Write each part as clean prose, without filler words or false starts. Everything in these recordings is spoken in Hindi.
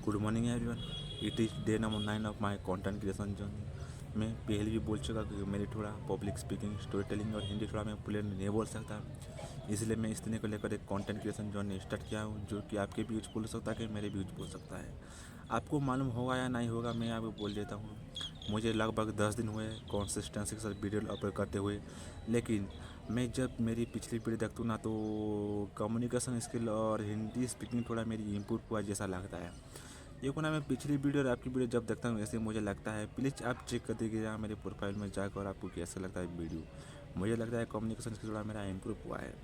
Good morning everyone. It is day number 9 of my content creation journey. मैं पहले भी बोल चुका कि मेरी थोड़ा पब्लिक स्पीकिंग, स्टोरी टेलिंग और हिंदी थोड़ा मैं प्लेन नहीं बोल सकता, इसलिए मैं इस दिन को लेकर एक कंटेंट क्रिएशन जर्नी स्टार्ट किया हूँ, जो कि आपके भी यूजफुल हो सकता है, कि मेरे भी यूजफुल हो सकता है। आपको मालूम होगा या नहीं होगा, मैं आपको बोल देता हूँ। मुझे लगभग 10 दिन हुए कंसिस्टेंसी के साथ वीडियो अपलोड करते हुए, लेकिन मैं जब मेरी पिछली वीडियो देखता हूँ ना, तो कम्युनिकेशन स्किल और हिंदी स्पीकिंग थोड़ा मेरी इम्प्रूव हुआ जैसा लगता है। ये को ना, मैं पिछली वीडियो और आपकी वीडियो जब देखता हूँ ऐसे मुझे लगता है। प्लीज़ आप चेक कर दीजिएगा मेरे प्रोफाइल में जाकर, आपको कैसा लगता है वीडियो। मुझे लगता है कम्युनिकेशन स्किल थोड़ा मेरा इम्प्रूव हुआ है।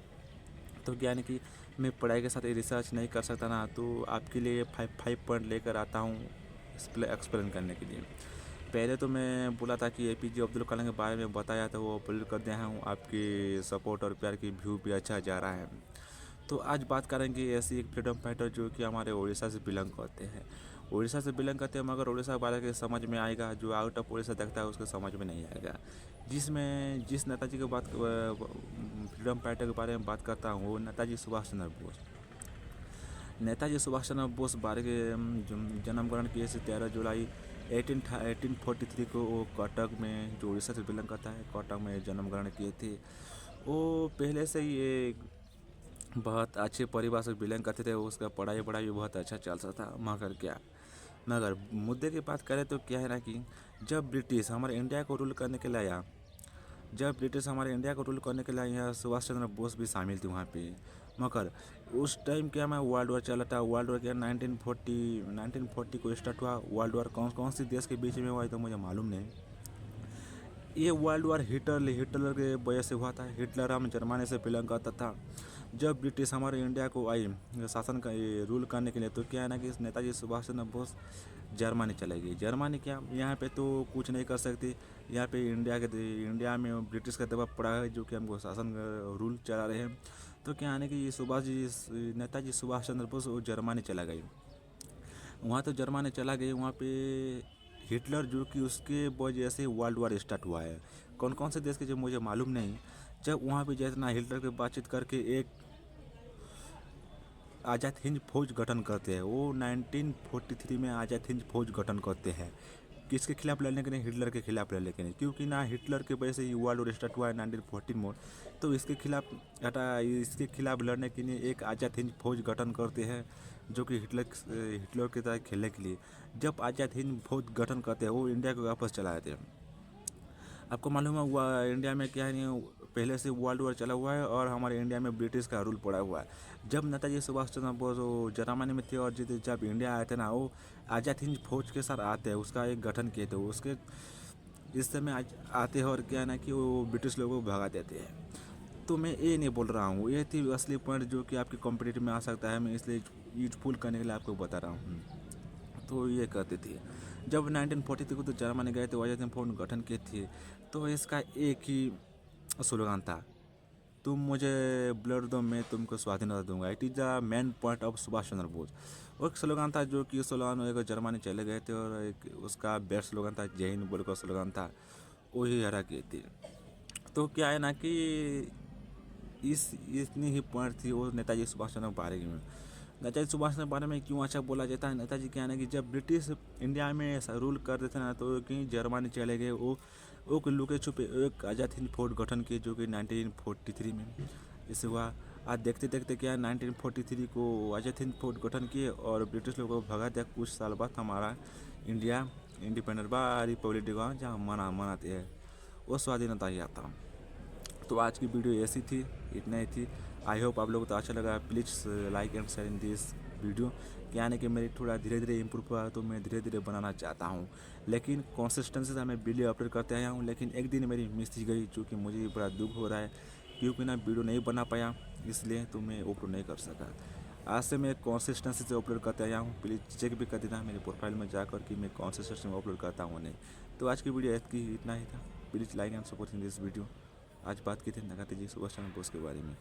तो क्या है कि मैं पढ़ाई के साथ रिसर्च नहीं कर सकता ना, तो आपके लिए 5 पॉइंट लेकर आता हूँ एक्सप्लेन करने के लिए। पहले तो मैं बोला था कि APJ अब्दुल कलाम के बारे में बताया, तो वो अपलोड कर दिया हूँ। आपके सपोर्ट और प्यार की व्यू भी अच्छा जा रहा है। तो आज बात करेंगे ऐसी एक फ्रीडम फाइटर जो कि हमारे उड़ीसा से बिलोंग करते हैं। उड़ीसा से बिलोंग करते हैं, मगर उड़ीसा के बारे में समझ में आएगा, जो आउट ऑफ उड़ीसा देखता है उसको समझ में नहीं आएगा। जिस नेताजी की बात, फ्रीडम फाइटर के बारे में बात करता हूँ, वो नेताजी सुभाष चंद्र बोस। नेताजी सुभाष चंद्र बोस बारे के जन्म ग्रहण किए से 13 जुलाई 1843 को वो कटक में, जो उड़ीसा से बिलोंग करता है, कटक में जन्म ग्रहण किए थे। वो पहले से ही एक बहुत अच्छे परिवार से बिलोंग करते थे। उसका पढ़ाई भी बहुत अच्छा चलता था। मगर मुद्दे की बात करें तो क्या है ना, कि जब ब्रिटिश हमारे इंडिया को रूल करने के लिए आया, यहाँ सुभाष चंद्र बोस भी शामिल थे वहाँ पे। मगर उस टाइम क्या, मैं वर्ल्ड वॉर चला था। वर्ल्ड वॉर क्या 1940 को स्टार्ट हुआ। वर्ल्ड वॉर कौन सी देश के बीच में हुआ है तो मुझे मालूम नहीं। ये वर्ल्ड वॉर हिटलर के वजह से हुआ था। हिटलर हम जर्मनी से बिलोंग करता था। जब ब्रिटिश हमारे इंडिया को आई शासन का रूल करने के लिए, तो क्या है ना, कि नेताजी सुभाष चंद्र बोस जर्मनी चले गए। जर्मनी क्या, यहाँ पे तो कुछ नहीं कर सकती। यहाँ पे इंडिया में ब्रिटिश का दबाव पड़ा है, जो कि हमको शासन रूल चला रहे हैं। तो क्या है ना, कि नेताजी सुभाष चंद्र बोस वो जर्मनी चला गए। वहाँ तो जर्मनी चला गए, वहाँ पे हिटलर, जो कि उसके वजह से वर्ल्ड वॉर स्टार्ट हुआ है। कौन कौन से देश के जो मुझे मालूम नहीं। जब वहाँ पे जितना हिटलर के बातचीत करके एक आज़ाद हिंद फौज गठन करते हैं। वो 1943 में आज़ाद हिंद फौज गठन करते हैं। किसके खिलाफ लड़ने के लिए? हिटलर के खिलाफ लड़ने के लिए। क्योंकि ना, हिटलर के वजह से ही वर्ल्ड वॉर स्टार्ट हुआ है 1914 में। तो इसके खिलाफ लड़ने के लिए एक आज़ाद हिंद फौज गठन करते हैं, जो कि हिटलर के साथ खेलने के लिए। जब आज़ाद हिंद फौज गठन करते हैं, वो इंडिया को वापस चला आते हैं। आपको मालूम है हुआ इंडिया में क्या है, पहले से वर्ल्ड वॉर चला हुआ है और हमारे इंडिया में ब्रिटिश का रूल पड़ा हुआ है। जब नेताजी सुभाष चंद्र बोस वो जर्मनी में थे, और जब इंडिया आए थे ना, वो आज़ाद हिंद फौज के साथ आते हैं, उसका एक गठन किए थे। उसके इस समय आते हैं, और क्या है ना, कि वो ब्रिटिश लोगों को भगा देते हैं। तो मैं ये नहीं बोल रहा हूँ, ये थी असली पॉइंट जो कि आपके कॉम्पिटिटिव में आ सकता है। मैं इसलिए यूजफुल करने के लिए आपको बता रहा हूँ। तो ये कहते थे, जब 1943 को तो जर्मनी गए थे, आज़ाद हिंद फौज गठन किए थे। तो इसका एक ही स्लोगन था, तुम मुझे ब्लड दो, मैं तुमको स्वाधीनता दूंगा। It is the main point of Subhash Chandra Bose. वो एक स्लोगन था, जो कि स्लोगन एक जर्मनी चले गए थे, और एक उसका बेस्ट स्लोगन था, जय हिंद बोल का स्लोगन था। वही हरा किए थे। तो क्या है ना, कि इतनी ही पॉइंट थी वो नेताजी सुभाष चंद्र के बारे में। नेताजी सुभाष चंद्र के बारे में क्यों अच्छा बोला जाता है? नेताजी क्या है ना, कि जब ब्रिटिश इंडिया में रूल करते थे ना, तो कहीं जर्मनी चले गए। वो लुके छुपे एक आज़ाद हिंद फौज गठन किए, जो कि 1943 में इसे हुआ। आज देखते देखते क्या 1943 को आज़ाद हिंद फौज गठन किए, और ब्रिटिश लोगों को भगा दिया। कुछ साल बाद हमारा इंडिया इंडिपेंडेंट बा, रिपब्लिक डे का जहाँ मनाते हैं, वो स्वाधीनता ही आता। तो आज की वीडियो ऐसी थी, इतना ही थी। आई होप आप लोगों को तो अच्छा लगा। Please like and share in this video. क्या है कि मेरी थोड़ा धीरे धीरे इम्प्रूव हुआ, तो मैं धीरे धीरे बनाना चाहता हूँ, लेकिन कंसिस्टेंसी से मैं वीडियो अपलोड करते आया हूँ। लेकिन एक दिन मेरी मिस गई, जो कि मुझे बड़ा दुख हो रहा है, क्योंकि ना वीडियो नहीं बना पाया, इसलिए तो मैं अपलोड नहीं कर सका। आज से मैं कंसिस्टेंसी से अपलोड करते आया हूँ। प्लीज़ चेक भी कर देना मेरे प्रोफाइल में जाकर कि मैं कंसिस्टेंसी में अपलोड करता हूँ नहीं। तो आज की वीडियो इतना ही था। Please like and support in this video. आज बात की थी नेताजी सुभाष चंद्र बोस के बारे में।